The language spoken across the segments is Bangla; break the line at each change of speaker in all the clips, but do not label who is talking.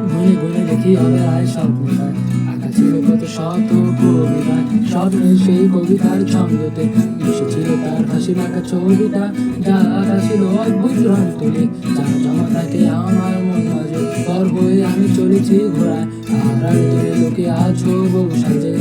গুনে গুনে দেখি অবেলায় স্বপ্নটায় আঁকা ছিল কত শত কবিতায়, স্বপ্নে সেই কবিতার ছন্দতে মিশেছিল তার হাসি মাখা ছবিটা, যা আঁকা ছিল অদ্ভুত রং তুলে, যা জমা থাকে আমার মন মাঝে। পর হয়ে আমি চলেছি ঘোড়ায়, আর দূরে লোকে আছো বহু সাজে।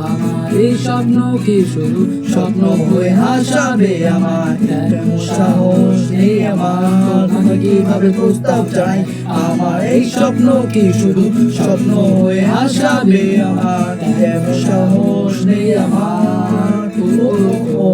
আমার এই স্বপ্ন কি শুধু স্বপ্ন হয়ে হাসাবে আমার?
তেমন সাহস নেই আমার, তোমাকে কিভাবে প্রস্তাব জানাই? আমার এই স্বপ্ন কি শুধু স্বপ্ন হয়ে হাসাবে আমার? তেমন সাহস নেই আমার। ও, ও, ও।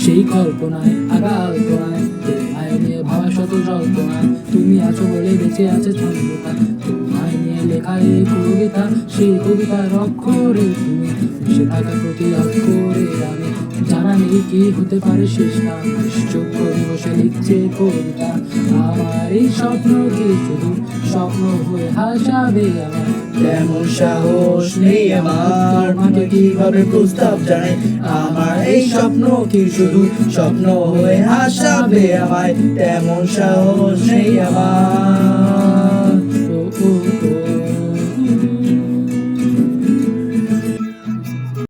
সেই কল্পনায় আগাল্পনায় তোমায় নিয়ে ভাবা শত জল্পনায়, তুমি আছো বলে বেঁচে আছে ছন্দটা, তোমায় নিয়ে লেখা এই কবিতা, সেই কবিতার অক্ষরে তুমি মিশে থাকা প্রতি অক্ষরে আমি। জানা নেই কি হতে পারে শেষ নাম, চোখ করে বসে লিখছে কবিতা। আমার এই স্বপ্ন কি শুধু স্বপ্ন হয়ে হাসাবে আমার?
তেমন সাহস নেই আমার, তোমাকে কিভাবে প্রস্তাব জানাই? আমার এই স্বপ্ন কি শুধু স্বপ্ন হয়ে হাসাবে আমায়? তেমন সাহস নেই আমার।
ও ও